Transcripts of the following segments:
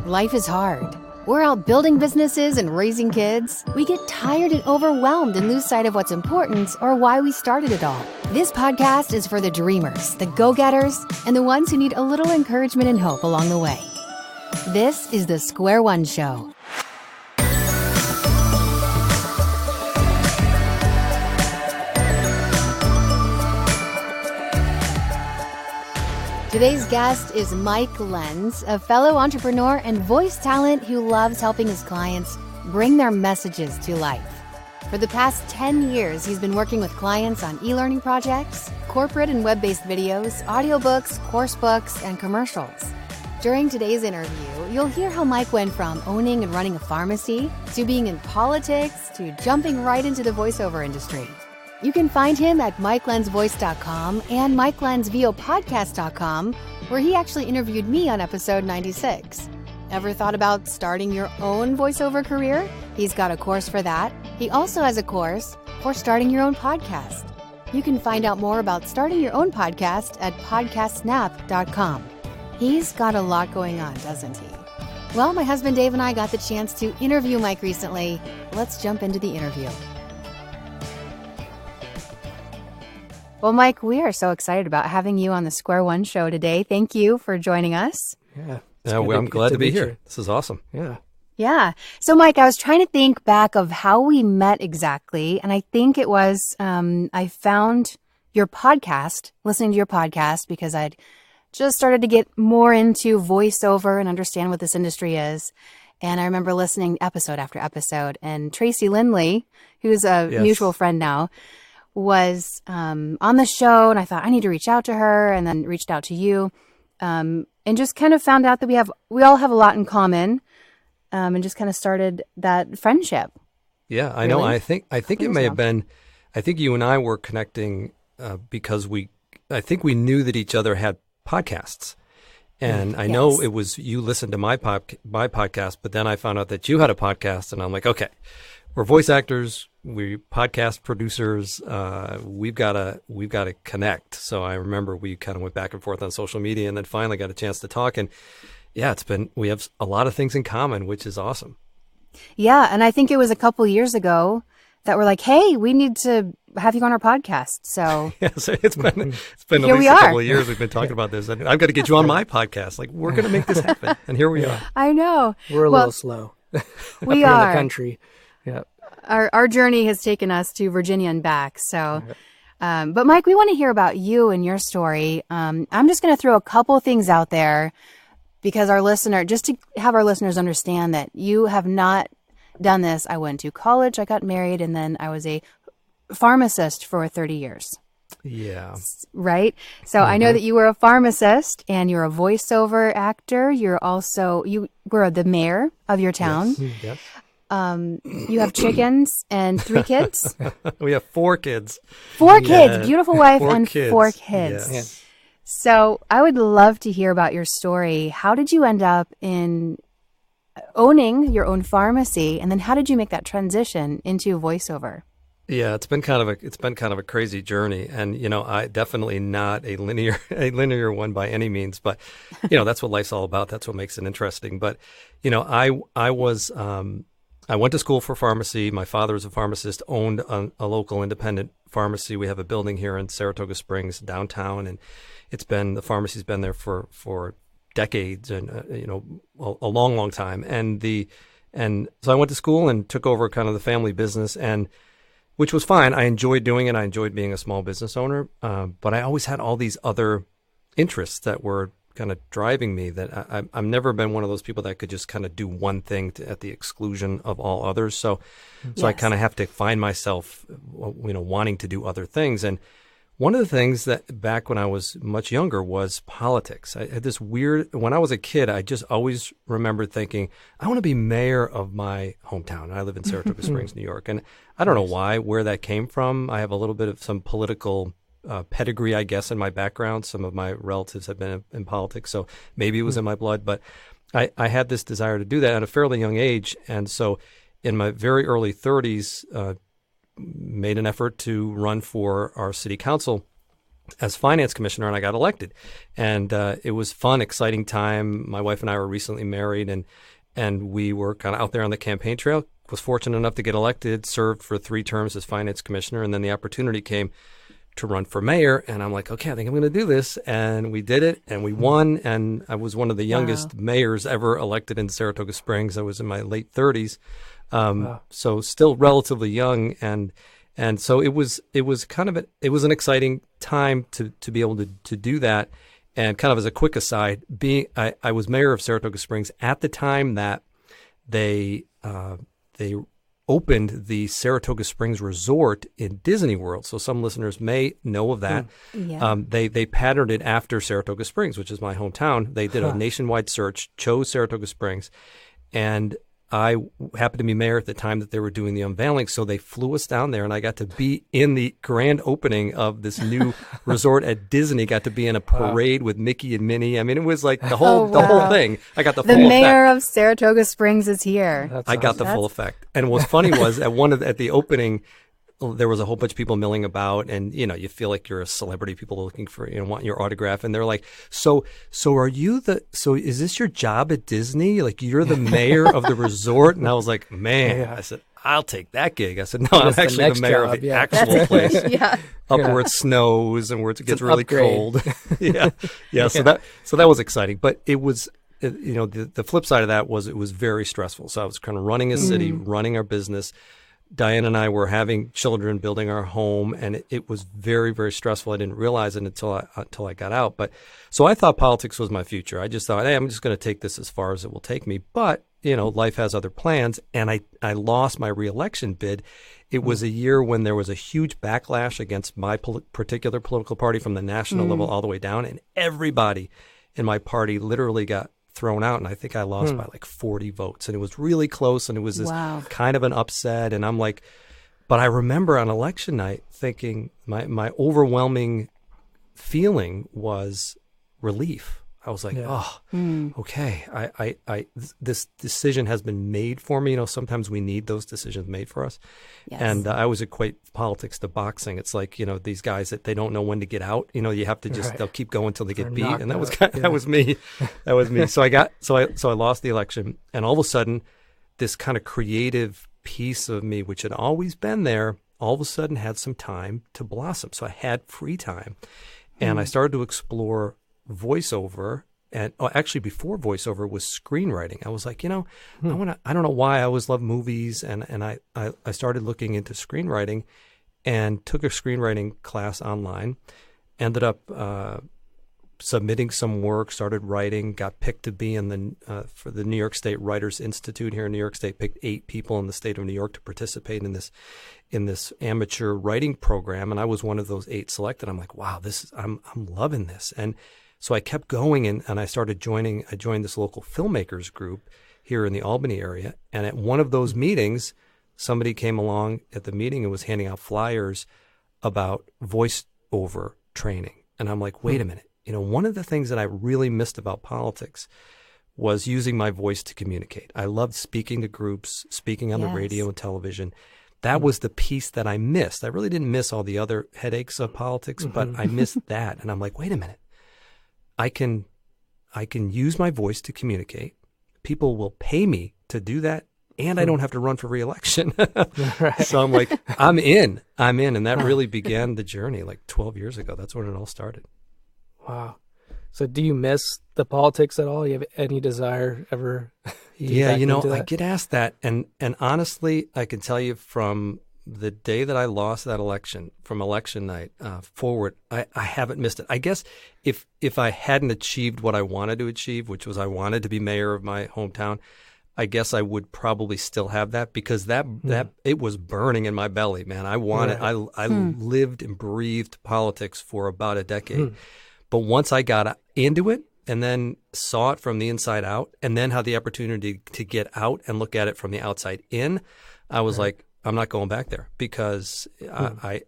Life is hard. We're out building businesses and raising kids. We get tired and overwhelmed and lose sight of what's important or why we started it all. This podcast is for the dreamers, the go-getters, and the ones who need a little encouragement and hope along the way. This is the Square One Show. Today's guest is Mike Lenz, a fellow entrepreneur and voice talent who loves helping his clients bring their messages to life. For the past 10 years, he's been working with clients on e-learning projects, corporate and web-based videos, audiobooks, course books, and commercials. During today's interview, you'll hear how Mike went from owning and running a pharmacy to being in politics to jumping right into the voiceover industry. You can find him at MikeLenzVoice.com and MikeLenzVOPodcast.com, where he actually interviewed me on episode 96. Ever thought about starting your own voiceover career? He's got a course for that. He also has a course for starting your own podcast. You can find out more about starting your own podcast at PodcastSnap.com. He's got a lot going on, doesn't he? Well, my husband Dave and I got the chance to interview Mike recently. Let's jump into the interview. Well, Mike, we are so excited about having you on the Square One Show today. Thank you for joining us. Yeah, I'm glad to be here. This is awesome. Yeah. So, Mike, I was trying to think back of how we met exactly, and I think it was I found your podcast, listening to your podcast, because I'd just started to get more into voiceover and understand what this industry is. And I remember listening episode after episode, and Tracy Lindley, who's a mutual friend now, was on the show, and I thought I need to reach out to her, and then reached out to you, and just kind of found out that we all have a lot in common, and just kind of started that friendship. Yeah, I know. I think it may have been. I think you and I were connecting because I think we knew that each other had podcasts, and I know it was you listened to my podcast, but then I found out that you had a podcast, and I'm like, okay, we're voice actors. We podcast producers. We've got to connect. So I remember we kind of went back and forth on social media, and then finally got a chance to talk. And yeah, we have a lot of things in common, which is awesome. Yeah, and I think it was a couple years ago that we're like, hey, we need to have you on our podcast. So yes, it's been at least a couple of years we've been talking about this, and I've got to get you on my podcast. Like, we're going to make this happen, and here we are. I know we're a little slow. We are in the country. Yeah. Our journey has taken us to Virginia and back. So, but Mike, we want to hear about you and your story. I'm just going to throw a couple of things out there because just to have our listeners understand that you have not done this. I went to college, I got married, and then I was a pharmacist for 30 years. Yeah. Right. So I know that you were a pharmacist and you're a voiceover actor. You were the mayor of your town. Yes. You have chickens and 3 kids? We have 4 kids. 4 kids, beautiful wife and kids. 4 kids. Yes. So I would love to hear about your story. How did you end up in owning your own pharmacy? And then how did you make that transition into voiceover? Yeah, it's been kind of a crazy journey, and I definitely not a linear one by any means, but that's what life's all about. That's what makes it interesting. But I went to school for pharmacy. My father was a pharmacist, owned a local independent pharmacy. We have a building here in Saratoga Springs downtown, and the pharmacy's been there for decades, and a long time. And so I went to school and took over kind of the family business, and which was fine. I enjoyed doing it. I enjoyed being a small business owner, but I always had all these other interests that were kind of driving me, that I've never been one of those people that could just kind of do one thing at the exclusion of all others. So I kind of have to find myself, wanting to do other things. And one of the things that back when I was much younger was politics. I had this when I was a kid, I just always remembered thinking, I want to be mayor of my hometown. I live in Saratoga Springs, New York. And I don't know where that came from. I have a little bit of some political pedigree, I guess, in my background. Some of my relatives have been in politics, so maybe it was in my blood. But I had this desire to do that at a fairly young age. And so in my very early 30s, made an effort to run for our city council as finance commissioner, and I got elected. And it was fun, exciting time. My wife and I were recently married, and we were kind of out there on the campaign trail. Was fortunate enough to get elected, served for 3 terms as finance commissioner, and then the opportunity came to run for mayor. And I'm like, okay, I think I'm going to do this. And we did it, and we won. And I was one of the youngest mayors ever elected in Saratoga Springs. I was in my late 30s, so still relatively young. And so it was it was an exciting time to be able to do that. And kind of as a quick aside, I was mayor of Saratoga Springs at the time that they opened the Saratoga Springs Resort in Disney World. So some listeners may know of that. Yeah. They patterned it after Saratoga Springs, which is my hometown. They did a nationwide search, chose Saratoga Springs, and I happened to be mayor at the time that they were doing the unveiling, so they flew us down there, and I got to be in the grand opening of this new resort at Disney. Got to be in a parade with Mickey and Minnie. I mean, it was like the whole thing. I got the full effect. The mayor of Saratoga Springs is here. I got the full effect. And what's funny was at the opening, there was a whole bunch of people milling about, and you feel like you're a celebrity. People are looking for want your autograph, and they're like, "So is this your job at Disney? Like you're the mayor of the resort?" And I was like, "Man," I said, "I'll take that gig." I said, "No, I'm actually the mayor of the actual place, up where it snows and where it gets really cold." yeah. So that was exciting, but it was. The flip side of that was it was very stressful. So I was kind of running a city, running our business. Diane and I were having children, building our home, and it was very, very stressful. I didn't realize it until I got out. But so I thought politics was my future. I just thought, hey, I'm just going to take this as far as it will take me. But life has other plans, and I lost my reelection bid. It was a year when there was a huge backlash against my particular political party from the national level all the way down, and everybody in my party literally got thrown out, and I think I lost by like 40 votes, and it was really close, and it was this kind of an upset, and I'm like, but I remember on election night thinking my overwhelming feeling was relief. I was like, okay, I this decision has been made for me. Sometimes we need those decisions made for us. Yes. And I always equate politics to boxing. It's like, these guys that they don't know when to get out. You have to just, they'll keep going until they get beat. And that was that was me. That was me. So I lost the election. And all of a sudden, this kind of creative piece of me, which had always been there, all of a sudden had some time to blossom. So I had free time. And I started to explore voiceover, and actually before voiceover was screenwriting. I was like, I don't know why I always loved movies, and I started looking into screenwriting and took a screenwriting class online, ended up submitting some work, started writing, got picked to be in for the New York State Writers Institute here in New York State, picked 8 people in the state of New York to participate in this amateur writing program, and I was one of those 8 selected. I'm like, wow, I'm loving this. And so I kept going, and I joined this local filmmakers group here in the Albany area. And at one of those meetings, somebody came along at the meeting and was handing out flyers about voiceover training. And I'm like, wait a minute. One of the things that I really missed about politics was using my voice to communicate. I loved speaking to groups, speaking on the radio and television. That was the piece that I missed. I really didn't miss all the other headaches of politics, but I missed that. And I'm like, wait a minute. I can use my voice to communicate. People will pay me to do that, and I don't have to run for re-election. So I'm like, I'm in. And that really began the journey like 12 years ago. That's when it all started. Wow. So do you miss the politics at all? You have any desire ever? I get asked that. And honestly, I can tell you from the day that I lost that election, from election night forward, I haven't missed it. I guess if I hadn't achieved what I wanted to achieve, which was I wanted to be mayor of my hometown, I guess I would probably still have that, because that it was burning in my belly, man. I wanted, I lived and breathed politics for about a decade. But once I got into it and then saw it from the inside out, and then had the opportunity to get out and look at it from the outside in, I was like, I'm not going back there, because I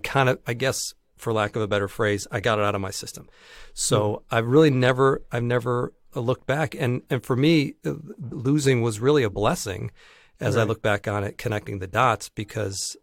kind of, I guess, for lack of a better phrase, I got it out of my system. So I've never looked back. And for me, losing was really a blessing as I look back on it, connecting the dots, because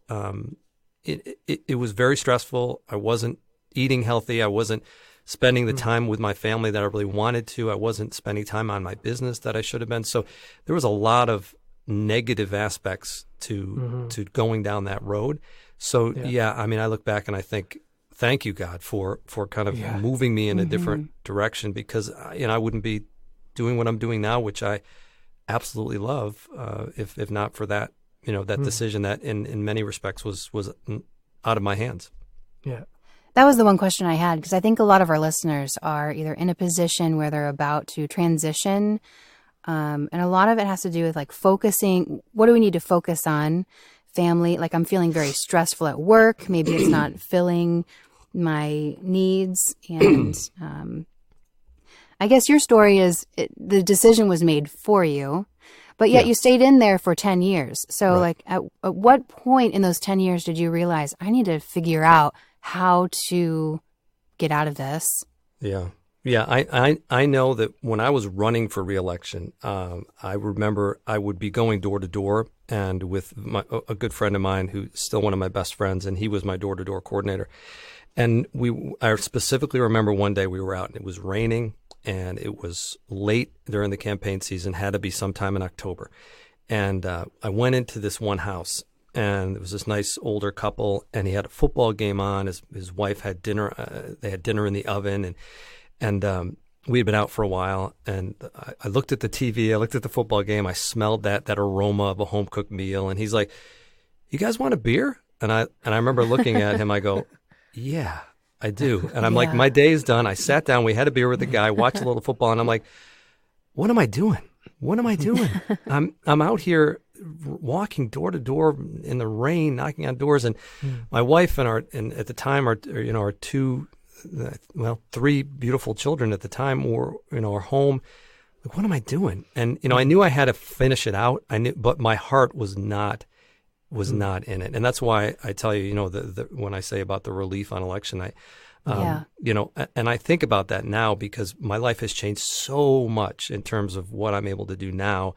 it was very stressful. I wasn't eating healthy. I wasn't spending the time with my family that I really wanted to. I wasn't spending time on my business that I should have been. So there was a lot of negative aspects to going down that road. So I mean, I look back and I think, thank you, God, for kind of moving me in a different direction, because I wouldn't be doing what I'm doing now, which I absolutely love, if not for that, that decision that in many respects was out of my hands. Yeah. That was the one question I had, because I think a lot of our listeners are either in a position where they're about to transition, and a lot of it has to do with like focusing. What do we need to focus on? Family, like I'm feeling very stressful at work. Maybe it's not filling my needs. And I guess your story is the decision was made for you, but yet you stayed in there for 10 years. So like at what point in those 10 years did you realize I need to figure out how to get out of this? Yeah. Yeah. I know that when I was running for reelection, I remember I would be going door to door and with a good friend of mine who's still one of my best friends, and he was my door to door coordinator. And I specifically remember one day we were out and it was raining and it was late during the campaign season, had to be sometime in October. And I went into this one house, and it was this nice older couple, and he had a football game on. His wife had dinner. They had dinner in the oven, and we had been out for a while. And I looked at the TV. I looked at the football game. I smelled that aroma of a home cooked meal. And he's like, "You guys want a beer?" And I remember looking at him. I go, "Yeah, I do." And I'm like, "My day's done." I sat down. We had a beer with the guy, watched a little football, and I'm like, "What am I doing? What am I doing? I'm out here walking door to door in the rain, knocking on doors." And my wife and at the time our two, three beautiful children at the time were our home. Like, what am I doing? And I knew I had to finish it out. I knew, but my heart was not in it. And that's why I tell you, when I say about the relief on election night, and I think about that now because my life has changed so much in terms of what I'm able to do now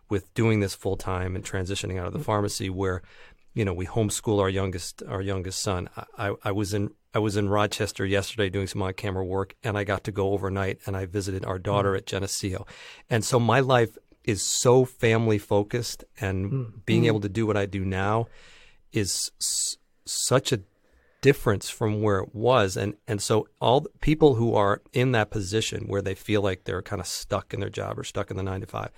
with doing this full time and transitioning out of the pharmacy, where, we homeschool our youngest son. I was in Rochester yesterday doing some on camera work, and I got to go overnight and I visited our daughter at Geneseo. And so my life is so family focused, and being able to do what I do now is such a difference from where it was. And so all the people who are in that position where they feel like they're kind of stuck in their job or stuck in the 9 to 5,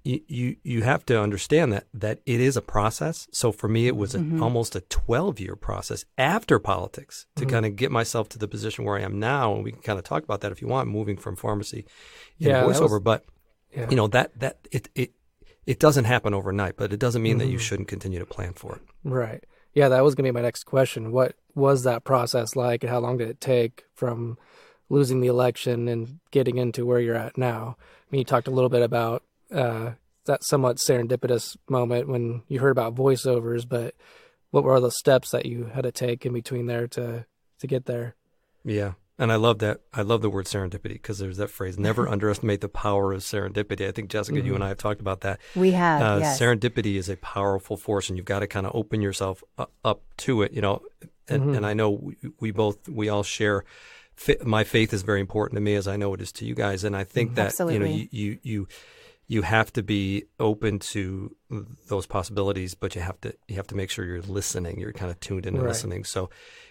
you have to understand that it is a process. So for me, it was almost a 12-year process after politics to kind of get myself to the position where I am now. And we can kind of talk about that if you want, moving from pharmacy and voiceover. But it doesn't happen overnight, but it doesn't mean that you shouldn't continue to plan for it. Right. Yeah, that was going to be my next question. What was that process like, and how long did it take from losing the election and getting into where you're at now? I mean, you talked a little bit about that somewhat serendipitous moment when you heard about voiceovers, but what were all the steps that you had to take in between there to get there? Yeah. And I love that. I love the word serendipity, because there's that phrase, never underestimate the power of serendipity. I think, Jessica, you and I have talked about that. We have, yes. Serendipity is a powerful force, and you've got to kind of open yourself up to it, and I know we all share. My faith is very important to me, as I know it is to you guys. And I think that, you have to be open to those possibilities, but you have to make sure you're listening. You're kind of tuned into listening. So,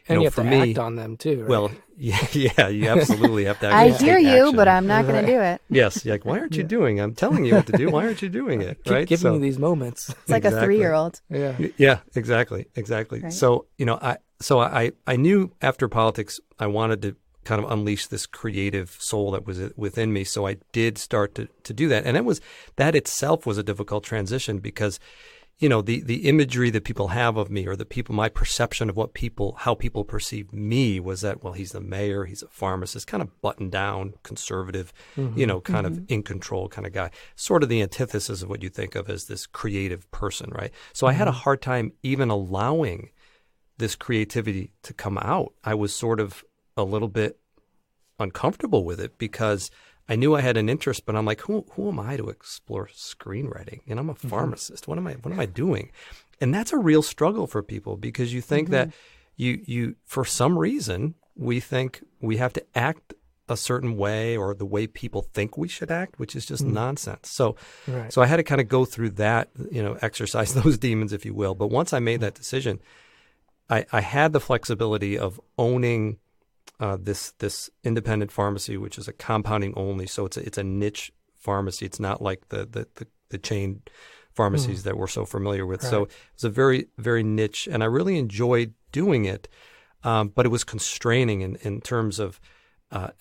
and you have for to me, act on them too. Right? Well, yeah, you absolutely have to. I hear you, action. but I'm not going to do it. Yes, like, why aren't you doing? I'm telling you what to do. Why aren't you doing it? Keep giving me these moments. It's like a 3-year-old. Yeah, exactly. Right. So I knew after politics I wanted to kind of unleash this creative soul that was within me. So I did start to do that. And that itself was a difficult transition, because, the imagery that people have of me, or my perception of how people perceive me, was that, well, he's the mayor, he's a pharmacist, kind of buttoned down, conservative, kind of in control kind of guy, sort of the antithesis of what you think of as this creative person, right? So I had a hard time even allowing this creativity to come out. I was sort of a little bit uncomfortable with it, because I knew I had an interest, but I'm like, who am I to explore screenwriting? And I'm a pharmacist. What am I doing? And that's a real struggle for people, because you think that you for some reason, we think we have to act a certain way or the way people think we should act, which is just nonsense. So I had to kind of go through that, exercise those demons, if you will. But once I made that decision, I had the flexibility of owning this independent pharmacy, which is a compounding only. So it's a niche pharmacy. It's not like the chain pharmacies that we're so familiar with. Right. So it's a very, very niche, and I really enjoyed doing it. But it was constraining in terms of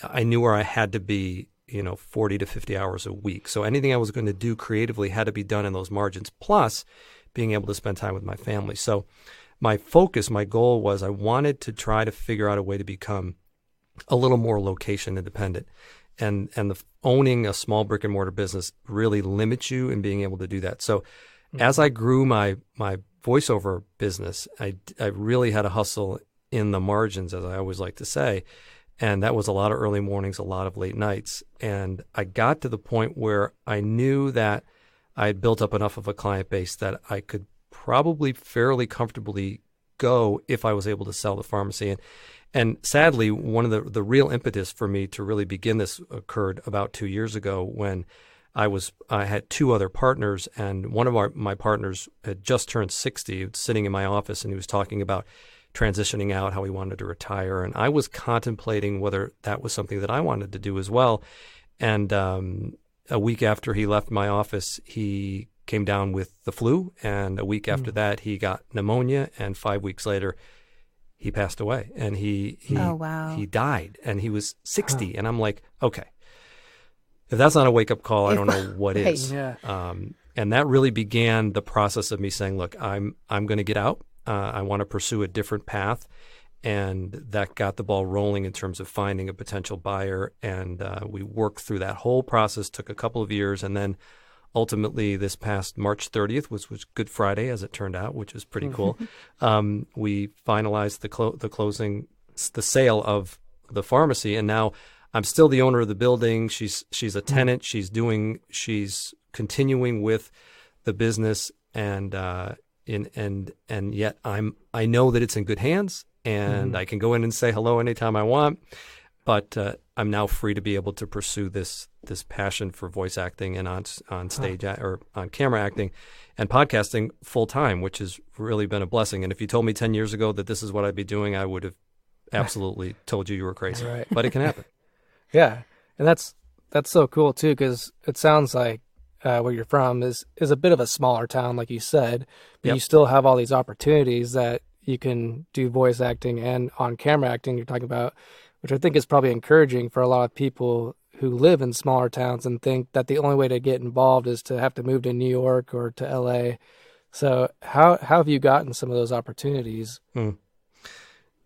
I knew where I had to be, 40 to 50 hours a week. So anything I was going to do creatively had to be done in those margins, plus being able to spend time with my family. So my focus, my goal was I wanted to try to figure out a way to become a little more location independent. And owning a small brick and mortar business really limits you in being able to do that. So as I grew my voiceover business, I really had to hustle in the margins, as I always like to say. And that was a lot of early mornings, a lot of late nights. And I got to the point where I knew that I had built up enough of a client base that I could probably fairly comfortably go if I was able to sell the pharmacy. And sadly, one of the real impetus for me to really begin this occurred about 2 years ago when I had two other partners, and one of my partners had just turned 60. He was sitting in my office, and he was talking about transitioning out, how he wanted to retire. And I was contemplating whether that was something that I wanted to do as well. And a week after he left my office, he came down with the flu. And a week after that, he got pneumonia. And 5 weeks later, he passed away. And he died. And he was 60. And I'm like, okay, if that's not a wake-up call, I don't know what is. Yeah. And that really began the process of me saying, look, I'm going to get out. I want to pursue a different path. And that got the ball rolling in terms of finding a potential buyer. And we worked through that whole process, took a couple of years. And then ultimately this past March 30th, which was Good Friday, as it turned out, which was pretty cool, we finalized the sale of the pharmacy. And now I'm still the owner of the building. She's a tenant. She's continuing with the business. And yet I know that it's in good hands, and I can go in and say hello anytime I want, but I'm now free to be able to pursue this passion for voice acting and on stage or on camera acting and podcasting full time, which has really been a blessing. And if you told me 10 years ago that this is what I'd be doing, I would have absolutely told you were crazy. Right. But it can happen. Yeah, and that's so cool too, because it sounds like where you're from is a bit of a smaller town, like you said, but you still have all these opportunities that you can do voice acting and on camera acting you're talking about, which I think is probably encouraging for a lot of people who live in smaller towns and think that the only way to get involved is to have to move to New York or to LA. So how have you gotten some of those opportunities?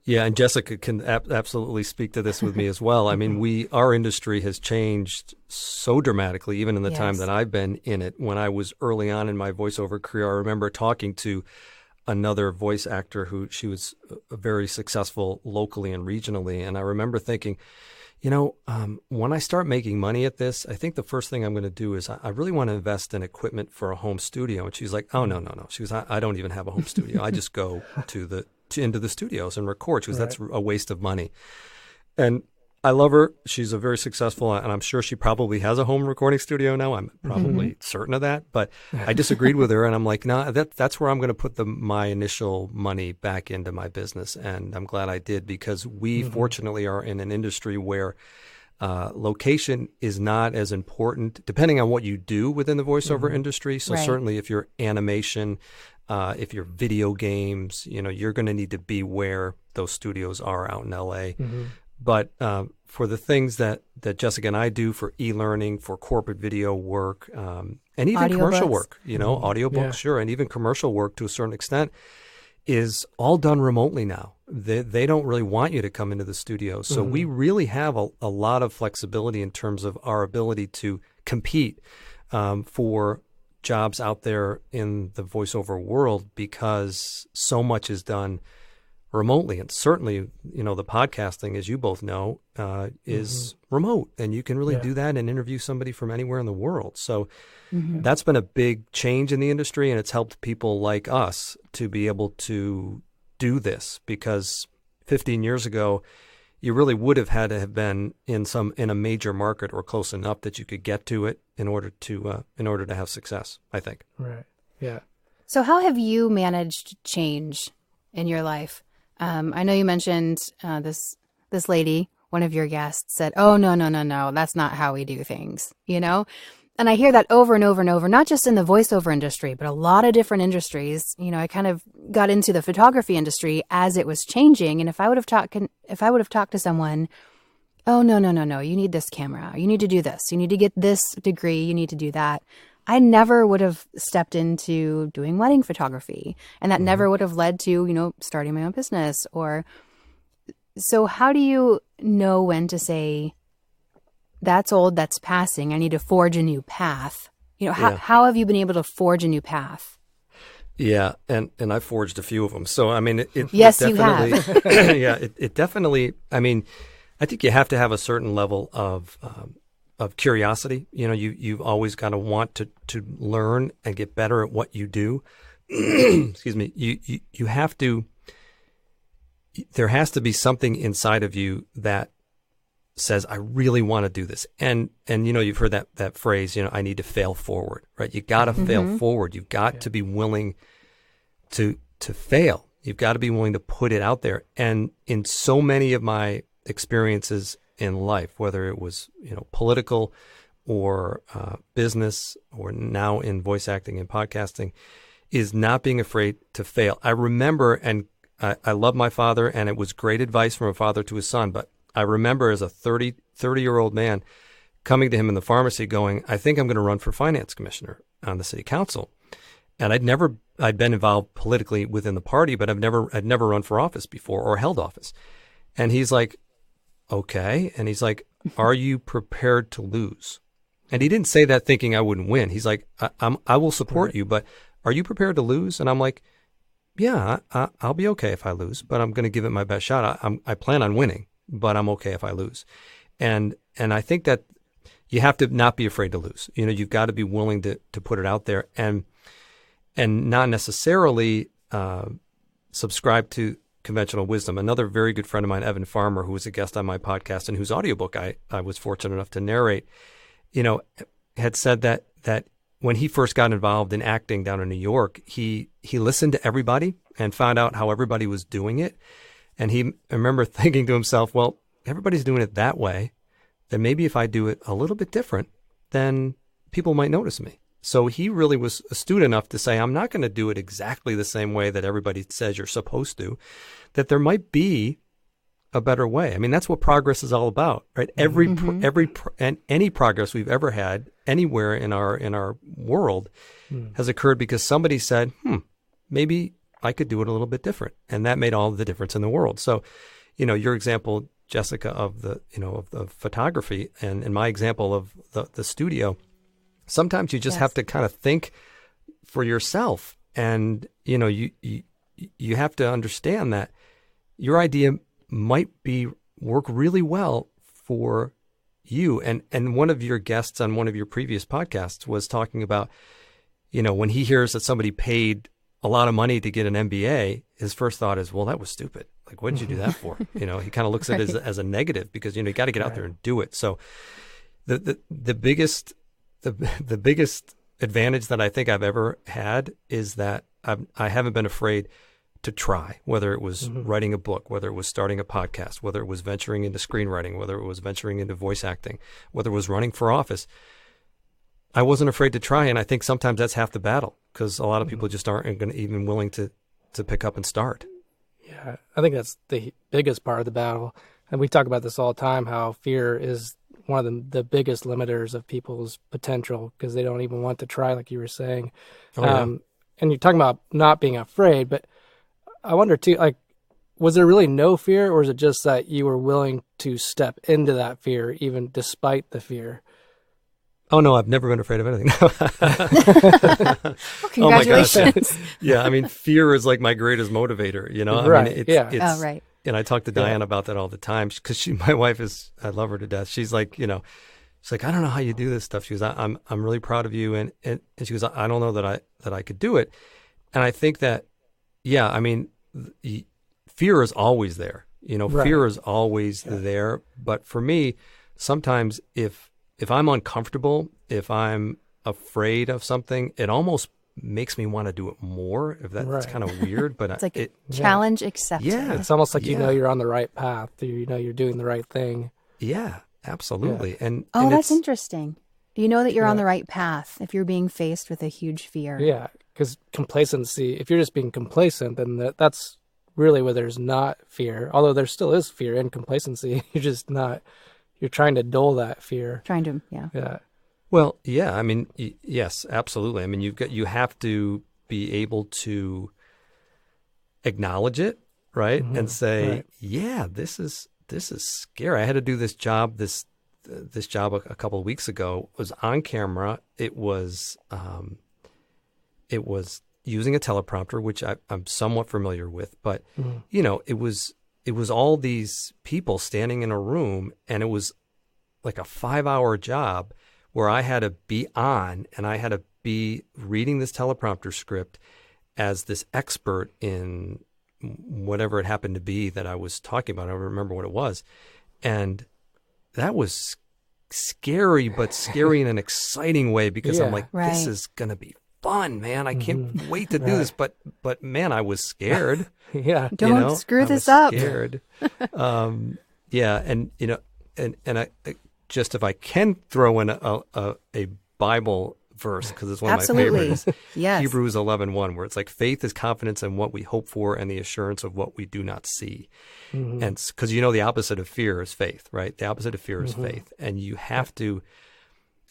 Yeah, and Jessica can absolutely speak to this with me as well. I mean, our industry has changed so dramatically, even in the time that I've been in it. When I was early on in my voiceover career, I remember talking to another voice actor she was very successful locally and regionally. And I remember thinking, when I start making money at this, I think the first thing I'm going to do is I really want to invest in equipment for a home studio. And she's like, oh, no. She goes, I don't even have a home studio. I just go into the studios and record. She goes, that's a waste of money. And I love her. She's a very successful, and I'm sure she probably has a home recording studio now. I'm probably certain of that. But I disagreed with her, and I'm like, no, that's where I'm going to put my initial money back into my business. And I'm glad I did, because we fortunately are in an industry where location is not as important, depending on what you do within the voiceover industry. So certainly if you're animation, if you're video games, you're going to need to be where those studios are out in LA. But for the things that Jessica and I do for e-learning, for corporate video work, and even commercial work, audiobooks, sure, and even commercial work to a certain extent, is all done remotely now. They don't really want you to come into the studio. So we really have a lot of flexibility in terms of our ability to compete for jobs out there in the voiceover world, because so much is done remotely. And certainly, the podcasting, as you both know, is remote, and you can really do that and interview somebody from anywhere in the world. So that's been a big change in the industry, and it's helped people like us to be able to do this, because 15 years ago, you really would have had to have been in a major market or close enough that you could get to it in order to have success, I think. Right. Yeah. So how have you managed change in your life? I know you mentioned this lady, one of your guests, said, "Oh, no, that's not how we do things," you know? And I hear that over and over and over, not just in the voiceover industry, but a lot of different industries. You know, I kind of got into the photography industry as it was changing. And if I would have talked to someone, "Oh, no, you need this camera. You need to do this. You need to get this degree. You need to do that," I never would have stepped into doing wedding photography. And that never would have led to, you know, starting my own business. So how do you know when to say, that's old, that's passing, I need to forge a new path? You know, how have you been able to forge a new path? Yeah, and I forged a few of them. So, I mean, yes, it definitely, you have. yeah, it definitely, I mean, I think you have to have a certain level of curiosity. You know, you've always got to want to learn and get better at what you do. Excuse me. You have to, there has to be something inside of you that says, I really want to do this. And you know, you've heard that phrase, you know, I need to fail forward, right? You got to fail forward. You've got to be willing to fail. You've got to be willing to put it out there. And in so many of my experiences in life, whether it was, you know, political or business, or now in voice acting and podcasting, is not being afraid to fail. I remember, and I love my father, and it was great advice from a father to his son, but I remember as a 30-year-old man coming to him in the pharmacy going, I think I'm going to run for finance commissioner on the city council. And I'd been involved politically within the party, but I'd never run for office before or held office. And he's like, okay. And he's like, are you prepared to lose? And he didn't say that thinking I wouldn't win. He's like, I will support you, but are you prepared to lose? And I'm like, yeah, I'll be okay if I lose, but I'm going to give it my best shot. I plan on winning, but I'm okay if I lose. And I think that you have to not be afraid to lose. You know, you've got to be willing to put it out there and not necessarily subscribe to conventional wisdom. Another very good friend of mine, Evan Farmer, who was a guest on my podcast and whose audiobook I was fortunate enough to narrate, you know, had said that when he first got involved in acting down in New York, he listened to everybody and found out how everybody was doing it. And I remember thinking to himself, well, everybody's doing it that way. Then maybe if I do it a little bit different, then people might notice me. So he really was astute enough to say, I'm not going to do it exactly the same way that everybody says you're supposed to, that there might be a better way. I mean, that's what progress is all about, right? Any progress we've ever had anywhere in our world has occurred because somebody said, maybe I could do it a little bit different. And that made all the difference in the world. So, you know, your example, Jessica, of the photography and my example of the studio, sometimes you just have to kind of think for yourself. And, you know, you have to understand that your idea might work really well for you. And one of your guests on one of your previous podcasts was talking about, you know, when he hears that somebody paid a lot of money to get an MBA, his first thought is, well, that was stupid. Like, what did you do that for? You know, he kind of looks at it as a negative because, you know, you got to get out there and do it. So the biggest advantage that I think I've ever had is that I haven't been afraid to try, whether it was writing a book, whether it was starting a podcast, whether it was venturing into screenwriting, whether it was venturing into voice acting, whether it was running for office. I wasn't afraid to try. And I think sometimes that's half the battle because a lot of people just aren't even willing to pick up and start. Yeah, I think that's the biggest part of the battle. And we talk about this all the time, how fear is one of the biggest limiters of people's potential because they don't even want to try, like you were saying. And you're talking about not being afraid, but I wonder too, like, was there really no fear, or is it just that you were willing to step into that fear even despite the fear? Oh, no, I've never been afraid of anything. Well, congratulations. Oh, my gosh. Yeah, I mean, fear is like my greatest motivator, you know? Right, I mean, it's right. And I talk to Diane about that all the time because my wife is, I love her to death. She's like, you know, she's like, I don't know how you do this stuff. She goes, I'm really proud of you. And she goes, I don't know that I could do it. And I think that, yeah, I mean, fear is always there. Right. Fear is always there. But for me, sometimes if I'm uncomfortable, if I'm afraid of something, it almost makes me want to do it more. If that's kind of weird, but it's like challenge accepted. Yeah, it's almost like you're on the right path. You're doing the right thing. Yeah, absolutely. Yeah. And that's interesting. You know that you're on the right path if you're being faced with a huge fear. Yeah, because complacency. If you're just being complacent, then that's really where there's not fear. Although there still is fear in complacency. You're just not. You're trying to dull that fear. Yeah. Well, yeah. I mean, yes, absolutely. I mean, you have to be able to acknowledge it, right, and say, yeah, this is scary. I had to do this job. This job a couple of weeks ago was on camera. It was using a teleprompter, which I'm somewhat familiar with, but it was all these people standing in a room, and it was like a 5-hour job where I had to be on and I had to be reading this teleprompter script as this expert in whatever it happened to be that I was talking about. I don't remember what it was. And that was scary, but scary in an exciting way, because I'm like, this is going to be fun, man. I can't wait to do this. But man, I was scared. Don't screw this up. Scared. And I just, if I can throw in a Bible verse, because it's one of my favorites. Yes. Hebrews 11:1, where it's like, faith is confidence in what we hope for and the assurance of what we do not see. And because the opposite of fear is faith, right? The opposite of fear is faith. And you have to,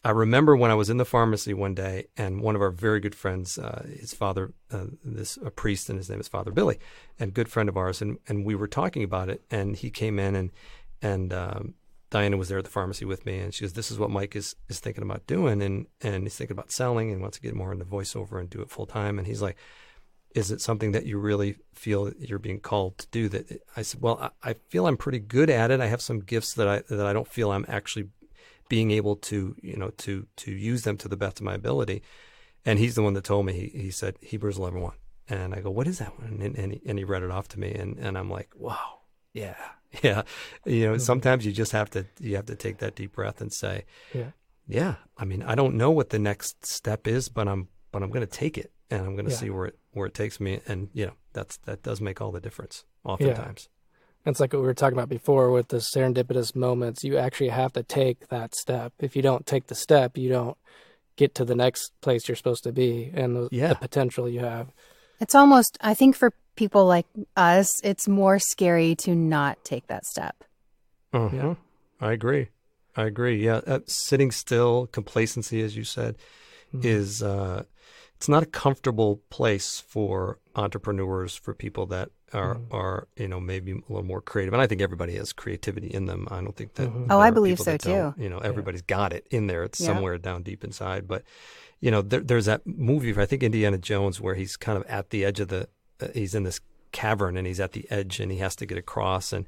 I remember when I was in the pharmacy one day, and one of our very good friends, his father, a priest, and his name is Father Billy, and good friend of ours, and we were talking about it, and he came in, and Diana was there at the pharmacy with me, and she goes, this is what Mike is thinking about doing, and he's thinking about selling and wants to get more into voiceover and do it full time. And he's like, is it something that you really feel that you're being called to do? That I said, well, I feel I'm pretty good at it. I have some gifts that I don't feel I'm actually being able to, to use them to the best of my ability. And he's the one that told me, he said, Hebrews 11:1. And I go, what is that one? And he read it off to me, and I'm like, wow, yeah. Sometimes you just have to take that deep breath and say, yeah. I mean, I don't know what the next step is, but I'm going to take it, and I'm going to see where it takes me. And that does make all the difference oftentimes. Yeah. It's like what we were talking about before with the serendipitous moments. You actually have to take that step. If you don't take the step, you don't get to the next place you're supposed to be and the potential you have. It's almost, I think for people like us, it's more scary to not take that step. I agree. Yeah. Sitting still, complacency, as you said, is, it's not a comfortable place for entrepreneurs, for people that are maybe a little more creative. And I think everybody has creativity in them. I don't think that. I believe so too. Everybody's got it in there. It's somewhere down deep inside. But, there's that movie, I think Indiana Jones, where he's kind of at the edge of he's in this cavern, and he's at the edge, and he has to get across, and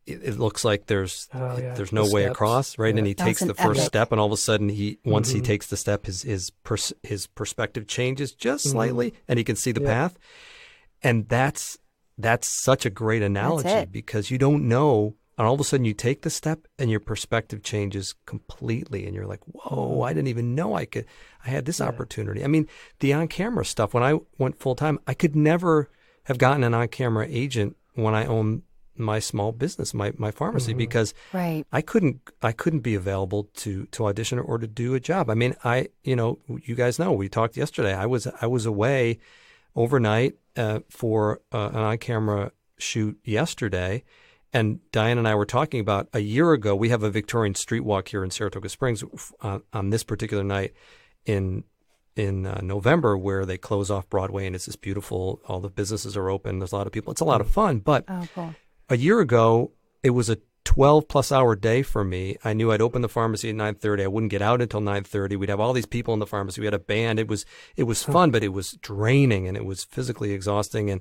it looks like there's no way across, right? And he takes the first step, and all of a sudden, once he takes the step, his perspective changes just slightly, and he can see the path. And that's such a great analogy, because you don't know, and all of a sudden you take the step and your perspective changes completely, and you're like, whoa, I didn't even know I had this opportunity. I mean, the on-camera stuff, when I went full-time, I could never have gotten an on-camera agent when I owned my small business, my pharmacy, because I couldn't be available to audition or to do a job. I mean, you guys know, we talked yesterday, I was away overnight for an on-camera shoot yesterday, and Diane and I were talking about a year ago. We have a Victorian street walk here in Saratoga Springs on this particular night in November, where they close off Broadway, and it's this beautiful, all the businesses are open, there's a lot of people, it's a lot of fun. But cool. A year ago, it was a 12-plus hour day for me. I knew I'd open the pharmacy at 9:30. I wouldn't get out until 9:30. We'd have all these people in the pharmacy. We had a band. It was fun, but it was draining, and it was physically exhausting.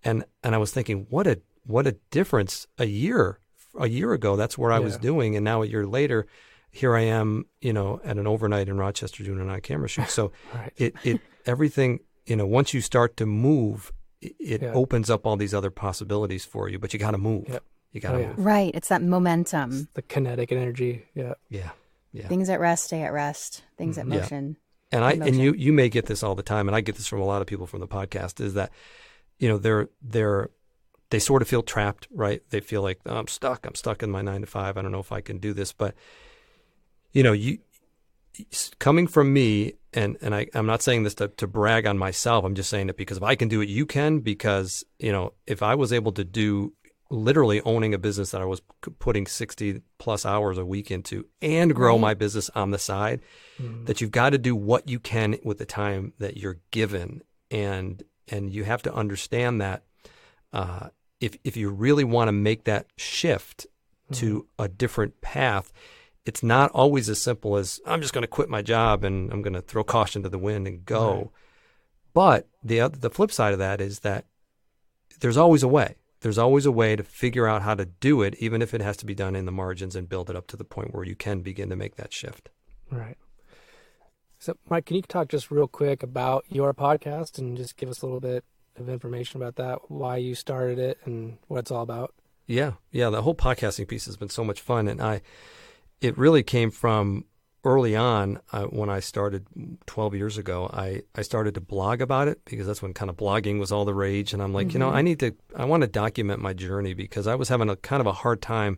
And I was thinking, what a difference a year ago. That's what I was doing, and now a year later, here I am, at an overnight in Rochester doing an on-camera shoot. So it everything, once you start to move, it opens up all these other possibilities for you, but you got to move. Yep. You got to move. Right. It's that momentum. It's the kinetic energy. Yeah. Yeah. Yeah. Things at rest stay at rest. Things at motion. Yeah. And you may get this all the time, and I get this from a lot of people from the podcast, is that, they sort of feel trapped, right? They feel like, oh, I'm stuck in my 9 to 5. I don't know if I can do this. But, you coming from me, and I'm not saying this to brag on myself. I'm just saying it because if I can do it, you can. Because, if I was able to do literally owning a business that I was putting 60 plus hours a week into and grow my business on the side, that you've got to do what you can with the time that you're given. And you have to understand that if you really want to make that shift to a different path, it's not always as simple as I'm just going to quit my job and I'm going to throw caution to the wind and go. Right. But the flip side of that is that there's always a way. There's always a way to figure out how to do it, even if it has to be done in the margins, and build it up to the point where you can begin to make that shift. Right. So, Mike, can you talk just real quick about your podcast and just give us a little bit of information about that, why you started it and what it's all about? Yeah. The whole podcasting piece has been so much fun. And it really came from early on when I started 12 years ago. I started to blog about it because that's when kind of blogging was all the rage. And I'm like, I want to document my journey because I was having a kind of a hard time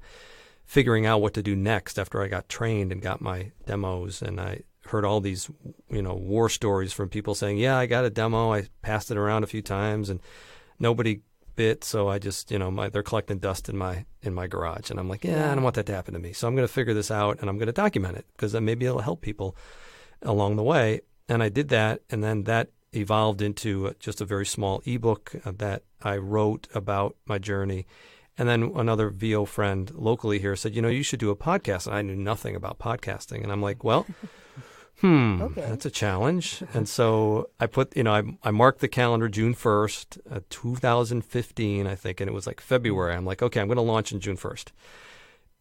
figuring out what to do next after I got trained and got my demos. And I heard all these, war stories from people saying, yeah, I got a demo. I passed it around a few times and nobody bit. So I just, they're collecting dust in my garage. And I'm like, I don't want that to happen to me. So I'm going to figure this out and I'm going to document it because then maybe it'll help people along the way. And I did that. And then that evolved into just a very small ebook that I wrote about my journey. And then another VO friend locally here said, you should do a podcast. And I knew nothing about podcasting. And I'm like, well, that's a challenge. And so I put, I marked the calendar June 1st, 2015, I think, and it was like February. I'm like, okay, I'm going to launch on June 1st.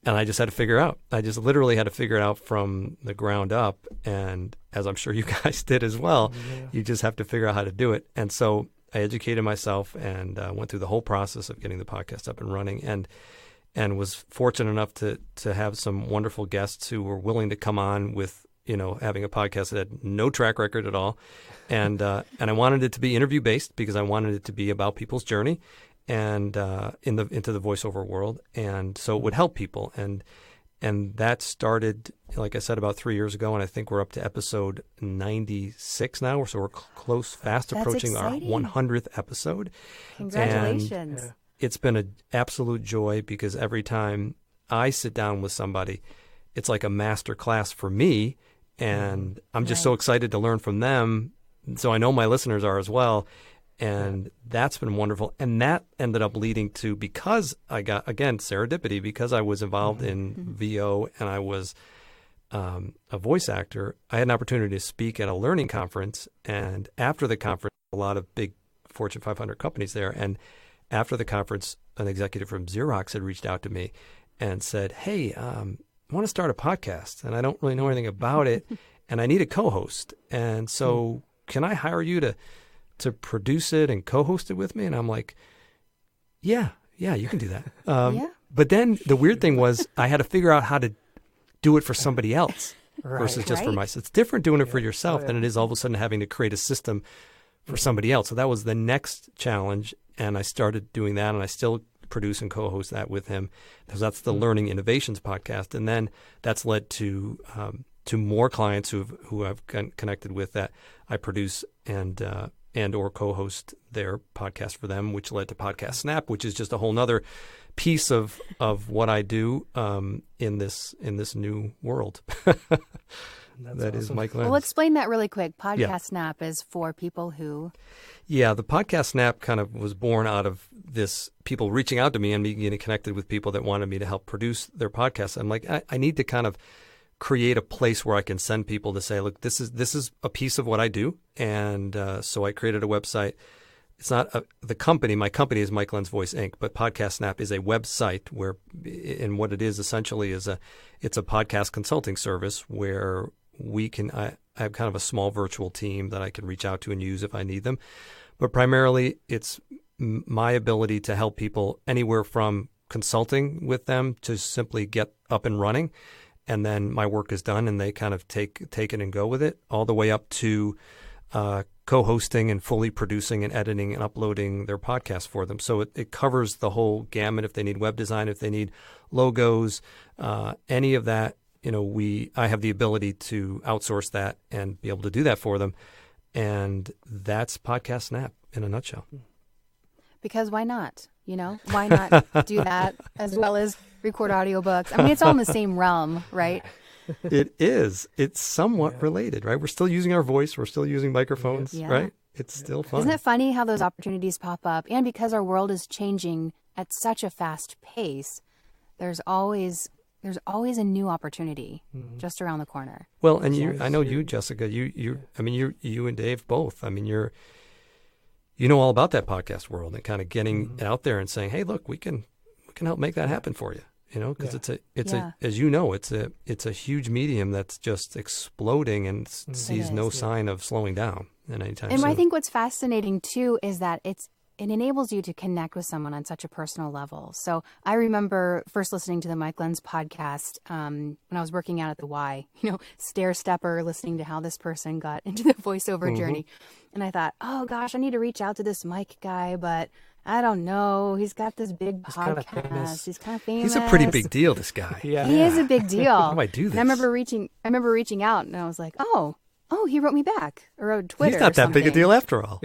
And I just had to figure it out. I just literally had to figure it out from the ground up. And as I'm sure you guys did as well, you just have to figure out how to do it. And so I educated myself and went through the whole process of getting the podcast up and running, and was fortunate enough to have some wonderful guests who were willing to come on with, having a podcast that had no track record at all. And I wanted it to be interview based because I wanted it to be about people's journey and into the voiceover world. And so it would help people. And that started, like I said, about 3 years ago. And I think we're up to episode 96 now. So we're fast approaching our 100th episode. Congratulations. And it's been an absolute joy because every time I sit down with somebody, it's like a master class for me. And I'm just so excited to learn from them. So I know my listeners are as well. And that's been wonderful. And that ended up leading to, because I got, again, serendipity, because I was involved in VO and I was a voice actor, I had an opportunity to speak at a learning conference. And after the conference, a lot of big Fortune 500 companies there. And after the conference, an executive from Xerox had reached out to me and said, hey, I want to start a podcast and I don't really know anything about it and I need a co-host. And so can I hire you to produce it and co-host it with me? And I'm like, yeah, you can do that. But then the weird thing was I had to figure out how to do it for somebody else versus just for myself. It's different doing it for yourself than it is all of a sudden having to create a system for somebody else. So that was the next challenge. And I started doing that and I still produce and co-host that with him because that's the Learning Innovations podcast. And then that's led to more clients who I've connected with that I produce and or co-host their podcast for them, which led to Podcast Snap, which is just a whole nother piece of what I do in this new world. That is Mike Lenz. Well, explain that really quick. Podcast Snap is for people who... Yeah, the Podcast Snap kind of was born out of this, people reaching out to me and me getting connected with people that wanted me to help produce their podcasts. I'm like, I need to kind of create a place where I can send people to say, look, this is a piece of what I do. And so I created a website. It's not the company. My company is Mike Lenz Voice Inc., but Podcast Snap is a website where, and what it is essentially is it's a podcast consulting service where I have kind of a small virtual team that I can reach out to and use if I need them. But primarily it's my ability to help people anywhere from consulting with them to simply get up and running, and then my work is done and they kind of take it and go with it, all the way up to co-hosting and fully producing and editing and uploading their podcast for them. So it covers the whole gamut. If they need web design, if they need logos, any of that, I have the ability to outsource that and be able to do that for them. And that's Podcast Snap in a nutshell. Because why not? Why not do that as well as record audiobooks? I mean, it's all in the same realm, right? It is. It's somewhat related, right? We're still using our voice. We're still using microphones, right? It's still fun. Isn't it funny how those opportunities pop up? And because our world is changing at such a fast pace, there's always a new opportunity just around the corner. Well, and I know you, Jessica, you and Dave both. I mean, you know all about that podcast world and kind of getting out there and saying, hey, look, we can help make that happen for you. Because it's a huge medium that's just exploding and sees no sign of slowing down anytime soon. And I think what's fascinating too is that it enables you to connect with someone on such a personal level. So I remember first listening to the Mike Lenz podcast when I was working out at the Y, stair stepper, listening to how this person got into the voiceover journey. And I thought, oh gosh, I need to reach out to this Mike guy, but I don't know. He's got this big podcast. He's kind of famous. He's a pretty big deal, this guy. He is a big deal. How do I do this? And I remember reaching out, and I was like, oh, he wrote me back, or wrote Twitter. He's not that big a deal after all.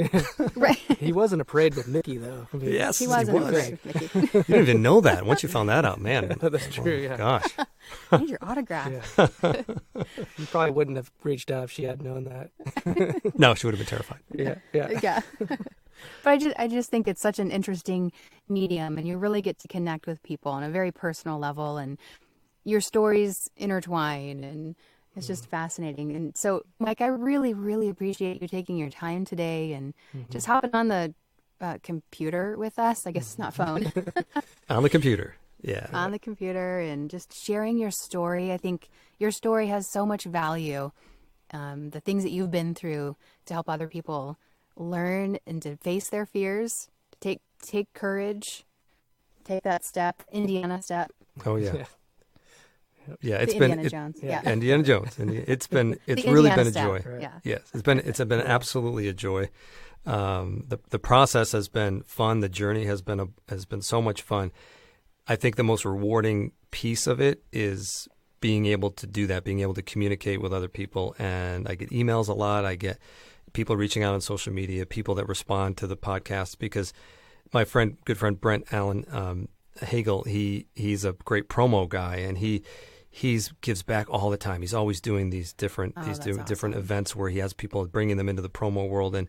Right. He was in a parade with Mickey, though. Yes, he was. In a parade with Mickey. You didn't even know that. Once you found that out, man. That's true. Yeah. Gosh. I need your autograph. Yeah. You probably wouldn't have reached out if she had known that. No, she would have been terrified. Yeah. But I just think it's such an interesting medium, and you really get to connect with people on a very personal level, and your stories intertwine, and it's just fascinating. And so, Mike, I really, really appreciate you taking your time today and just hopping on the computer with us. I guess it's not phone. On the computer. Yeah. On the computer, and just sharing your story. I think your story has so much value. The things that you've been through to help other people learn and to face their fears, to take courage, take that step, Indiana step. Oh yeah. Yeah, it's Indiana Jones. Yeah. Indiana Jones. And it's really been a joy. Right. Yeah. Yes, it's been absolutely a joy. The process has been fun. The journey has been so much fun. I think the most rewarding piece of it is being able to do that, being able to communicate with other people. And I get emails a lot. I get people reaching out on social media, people that respond to the podcast, because my good friend Brent Allen Hagel, he's a great promo guy, and he gives back all the time. He's always doing these different different events where he has people bringing them into the promo world, and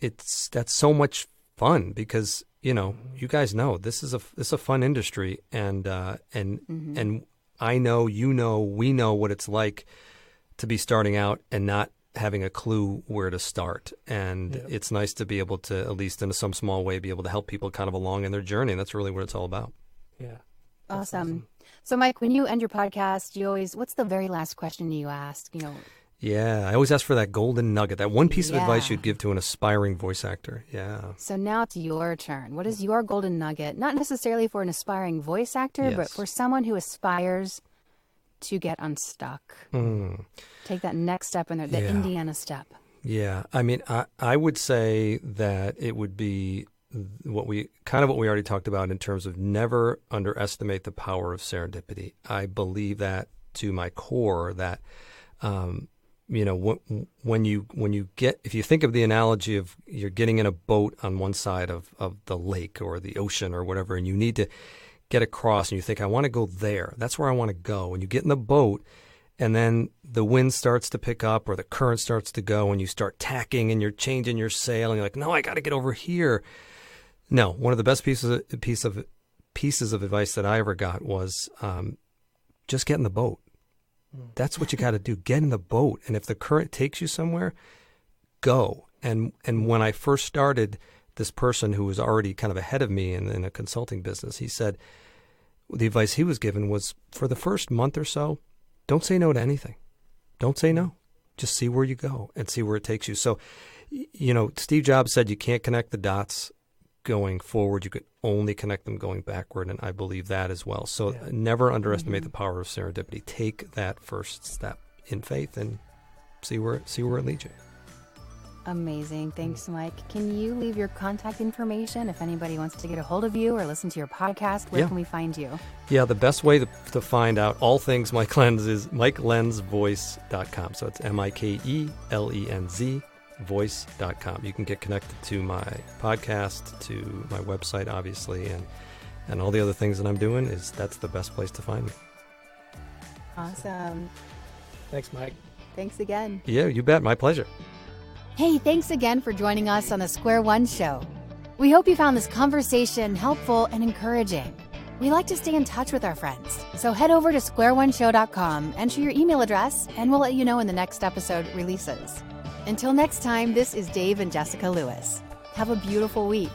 that's so much fun because you guys know this is a fun industry, and I know we know what it's like to be starting out and not having a clue where to start. And it's nice to be able to, at least in some small way, be able to help people kind of along in their journey. And that's really what it's all about. Yeah. Awesome. So Mike, when you end your podcast, what's the very last question you ask? Yeah, I always ask for that golden nugget, that one piece of advice you'd give to an aspiring voice actor. Yeah. So now it's your turn. What is your golden nugget? Not necessarily for an aspiring voice actor, but for someone who aspires to get unstuck. Take that next step in there, the Indiana step. Yeah. I mean, I would say that it would be what we already talked about in terms of never underestimate the power of serendipity. I believe that to my core, that when you get, if you think of the analogy of you're getting in a boat on one side of the lake or the ocean or whatever, and you need to get across, and you think, I want to go there. That's where I want to go. And you get in the boat, and then the wind starts to pick up or the current starts to go, and you start tacking and you're changing your sail, and you're like, no, I got to get over here. No, one of the best pieces of advice that I ever got was just get in the boat. That's what you got to do. Get in the boat. And if the current takes you somewhere, go. And when I first started, this person who was already kind of ahead of me in a consulting business, he said the advice he was given was, for the first month or so, don't say no to anything. Don't say no. Just see where you go and see where it takes you. So, Steve Jobs said you can't connect the dots going forward. You can only connect them going backward, and I believe that as well. So never underestimate the power of serendipity. Take that first step in faith and see where it leads you. Amazing. Thanks, Mike. Can you leave your contact information if anybody wants to get a hold of you or listen to your podcast? Where can we find you? Yeah, the best way to find out all things Mike Lenz is MikeLenzVoice.com. So it's MikeLenz voice.com. You can get connected to my podcast, to my website, obviously, and all the other things that I'm doing. That's the best place to find me. Awesome. Thanks, Mike. Thanks again. Yeah, you bet. My pleasure. Hey, thanks again for joining us on the Square One Show. We hope you found this conversation helpful and encouraging. We like to stay in touch with our friends, so head over to squareoneshow.com, enter your email address, and we'll let you know when the next episode releases. Until next time, this is Dave and Jessica Lewis. Have a beautiful week.